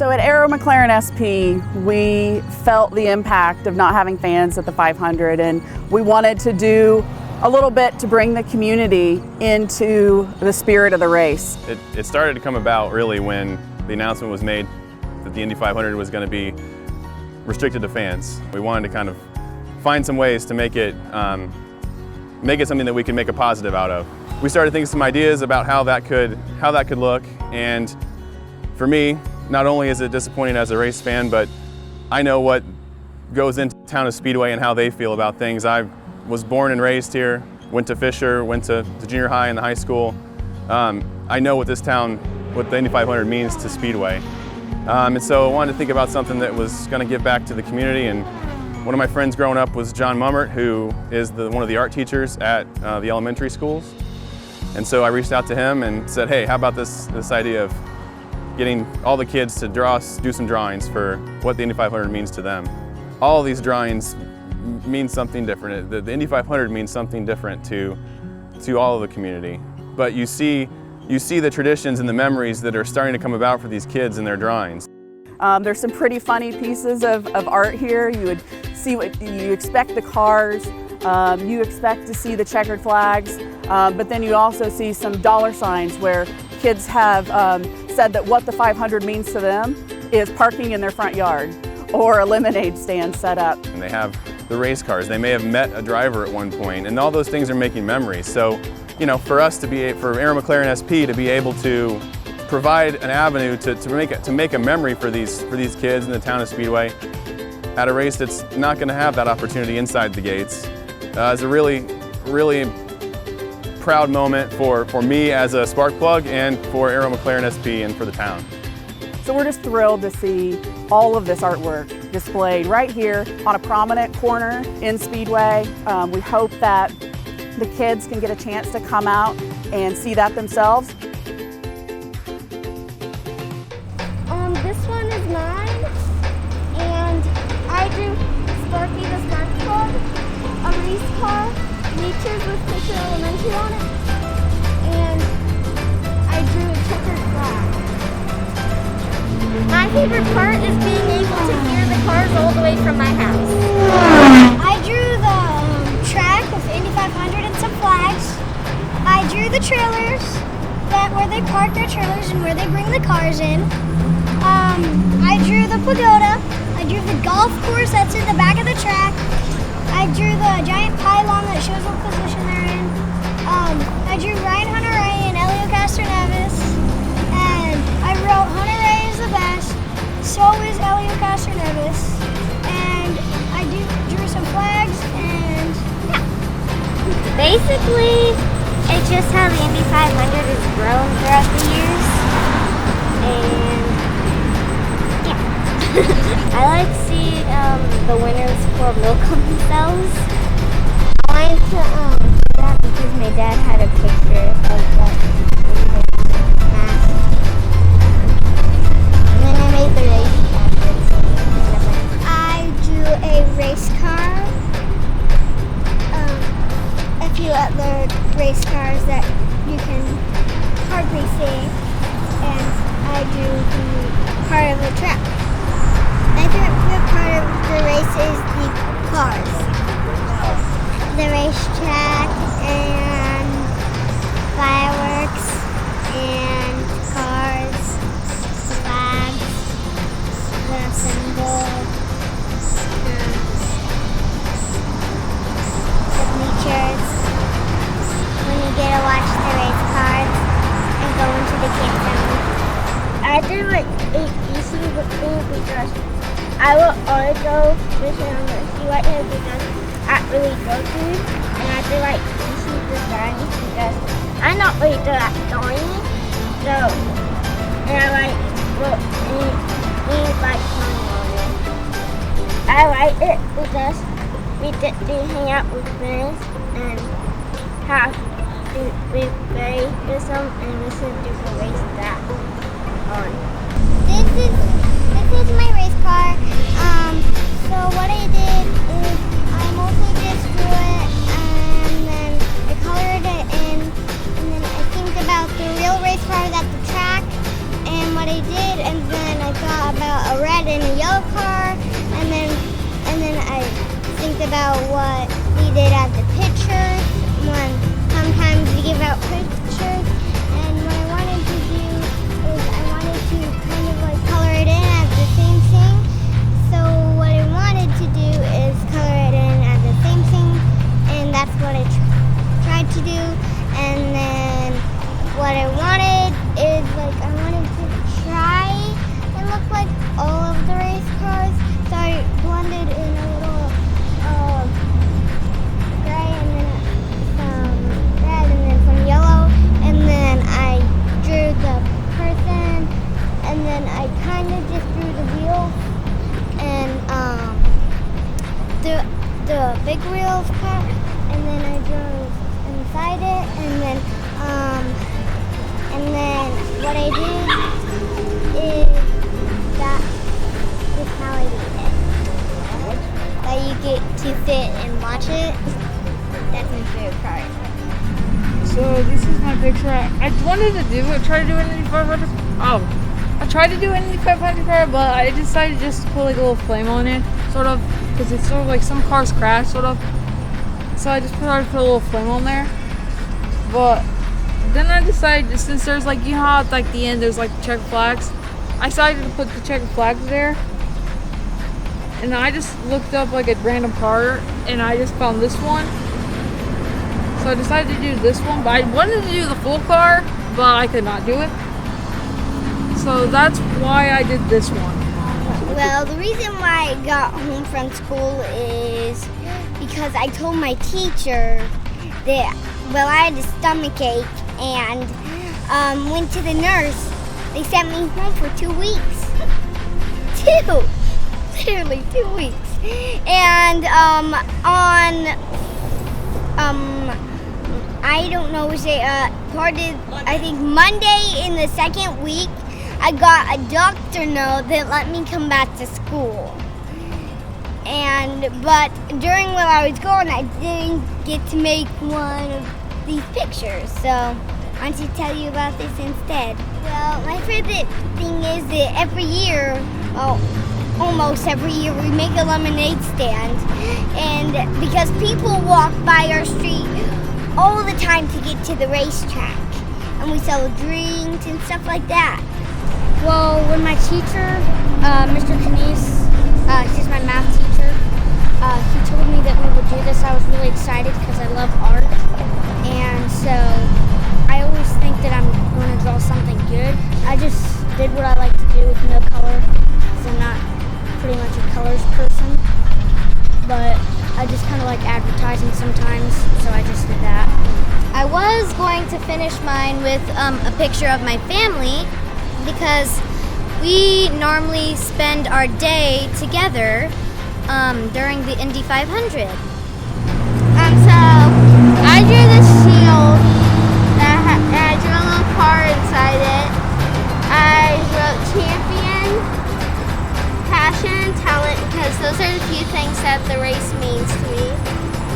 So at McLaren SP, we felt the impact of not having fans at the 500, and we wanted to do a little bit to bring the community into the spirit of the race. It started to come about really when the announcement was made that the Indy 500 was going to be restricted to fans. We wanted to kind of find some ways to make it something that we could make a positive out of. We started thinking some ideas about how that could look, and for me, not only is it disappointing as a race fan, but I know what goes into the town of Speedway and how they feel about things. I was born and raised here, went to Fisher, went to the junior high and the high school. I know what this town, what the Indy 500 means to Speedway. And so I wanted to think about something that was going to give back to the community. And one of my friends growing up was John Mummert, who is one of the art teachers at the elementary schools. And so I reached out to him and said, hey, how about this idea of getting all the kids to do some drawings for what the Indy 500 means to them. All of these drawings mean something different. The Indy 500 means something different to all of the community. But you see the traditions and the memories that are starting to come about for these kids in their drawings. There's some pretty funny pieces of art here. You would see what you expect: the cars, you expect to see the checkered flags, but then you also see some dollar signs where kids have said that what the 500 means to them is parking in their front yard or a lemonade stand set up. And they have the race cars. They may have met a driver at one point, and all those things are making memories. So, you know, for us for McLaren SP to be able to provide an avenue to make a memory for these kids in the town of Speedway at a race that's not going to have that opportunity inside the gates is a really proud moment for me as a spark plug and for McLaren SP and for the town. So we're just thrilled to see all of this artwork displayed right here on a prominent corner in Speedway. We hope that the kids can get a chance to come out and see that themselves. This one is mine, and I drew Sparky the Spark Plug, a race car, bleachers with Speedway Elementary on it, and I drew a checkered flag. My favorite part is being able to hear the cars all the way from my house. I drew the track with Indy 500 and some flags. I drew the trailers, where they park their trailers and where they bring the cars in. I drew the pagoda. I drew the golf course that's in the back of the track. I drew the giant pylon that shows what position they're in. I drew Ryan Hunter-Reay and Elio Castroneves. And I wrote Hunter-Reay is the best, so is Elio Castroneves. And I drew some flags, and yeah. Basically, it's just how the Indy 500 has grown throughout the years. And yeah. I like seeing the winners pour milk on themselves. I wanted to do that because my dad had a picture of that mask. And then I made the race jackets. I drew a race car. A few other race cars that you can hardly see. And I drew the part of the track. My favorite part of the race is the cars. The racetrack and fireworks and cars, flags, the symbol, the bleachers. When you get to watch the race cars and go into the campground. I did like 8 pieces of things because I will always go fishing on the seaway because I really go to, and I do like pieces of drawing because I'm not really good at drawing, so, and I like things like drawing on it. I like it because we get to hang out with friends and we play with them and listen to the race that on. This is my race car. So what I did is I mostly just drew it and then I colored it in, and then I think about the real race cars at the track and what I did, and then I thought about about what we did at the pictures. Sometimes we give out pictures, and what I wanted to do is I wanted to kind of like color it in as the same thing. So what I wanted to do is color it in as the same thing, and that's what I tried to do. And then what I wanted is like I wanted to try and look like all of the race cars. So I blended in a little gray and then some red and then some yellow, and then I drew the person, and then I kind of just drew the wheels and the big wheels part, and then I drew inside it, and then what I did is that is how I did it. That you get to sit and watch it. That's my favorite part. So this is my picture. I wanted to try to do an Indy 500. I tried to do an Indy 500 car, but I decided just to put like a little flame on it, sort of, because it's sort of like some cars crash, sort of. So I just tried to put a little flame on there. But then I decided, since there's like, you know how at like the end there's like the checkered flags, I decided to put the checkered flags there. And I just looked up like a random car, and I just found this one. So I decided to do this one, but I wanted to do the full car, but I could not do it. So that's why I did this one. Well, the reason why I got home from school is because I told my teacher that, well, I had a stomach ache and went to the nurse. They sent me home for 2 weeks. Literally 2 weeks. And I don't know, I think Monday in the second week, I got a doctor note that let me come back to school. But during while I was gone, I didn't get to make one of these pictures. So I want to tell you about this instead. Well, my favorite thing is that every year, almost every year, we make a lemonade stand. And because people walk by our street all the time to get to the racetrack. And we sell drinks and stuff like that. Well, when my teacher, Mr. Canese, he's my math teacher, he told me that we would do this, I was really excited because I love art. And so I always think that I'm going to draw something good. I just did what I like to do with no color, because I'm not pretty much a colors person. But I just kind of like advertising sometimes, so I just did that. I was going to finish mine with a picture of my family, because we normally spend our day together during the Indy 500. So I drew this shield, and I drew a little car inside it. I wrote champion, passion, talent, because those are the few things that the race means to me.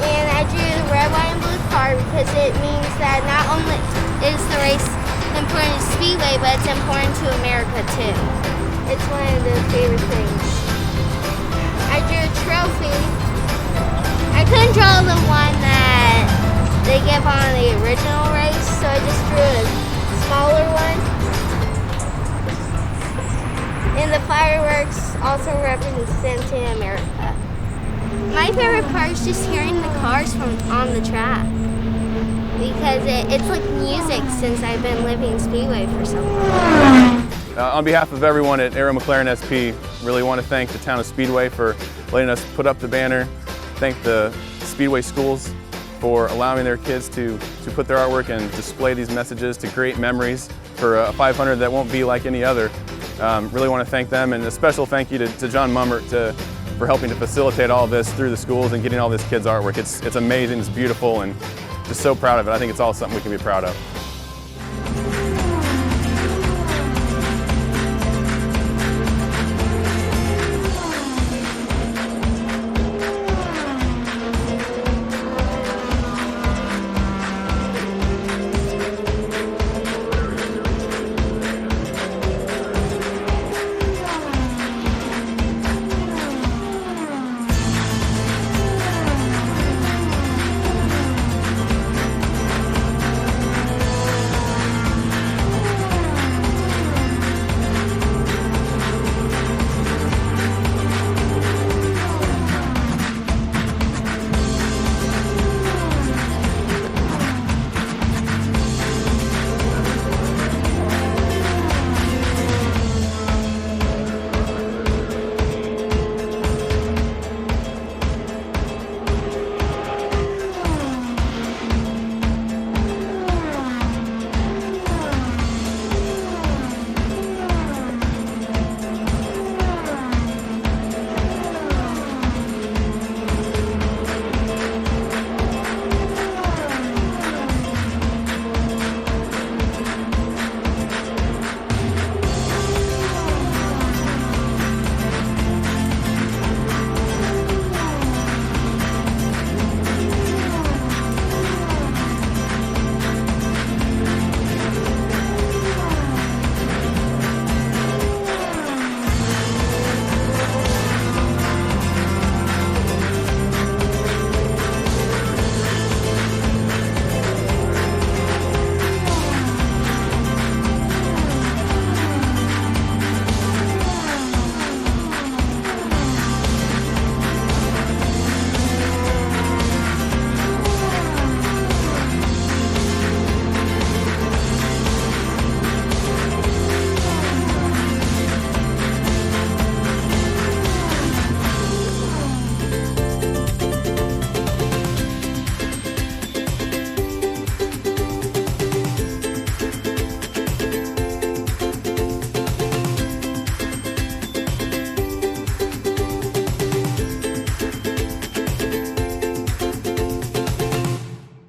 And I drew the red, white, and blue car because it means that not only is the race important to Speedway, but it's important to America too. It's one of the favorite things. I drew a trophy. I couldn't draw the one that they give on the original race, so I just drew a smaller one. And the fireworks also representing America. My favorite part is just hearing the cars from on the track, because it's like music since I've been living in Speedway for so long. On behalf of everyone at McLaren SP, really want to thank the town of Speedway for letting us put up the banner. Thank the Speedway schools for allowing their kids to put their artwork and display these messages to create memories for a 500 that won't be like any other. Really want to thank them, and a special thank you to John Mummert for helping to facilitate all of this through the schools and getting all this kids' artwork. It's amazing, it's beautiful, and just so proud of it. I think it's all something we can be proud of.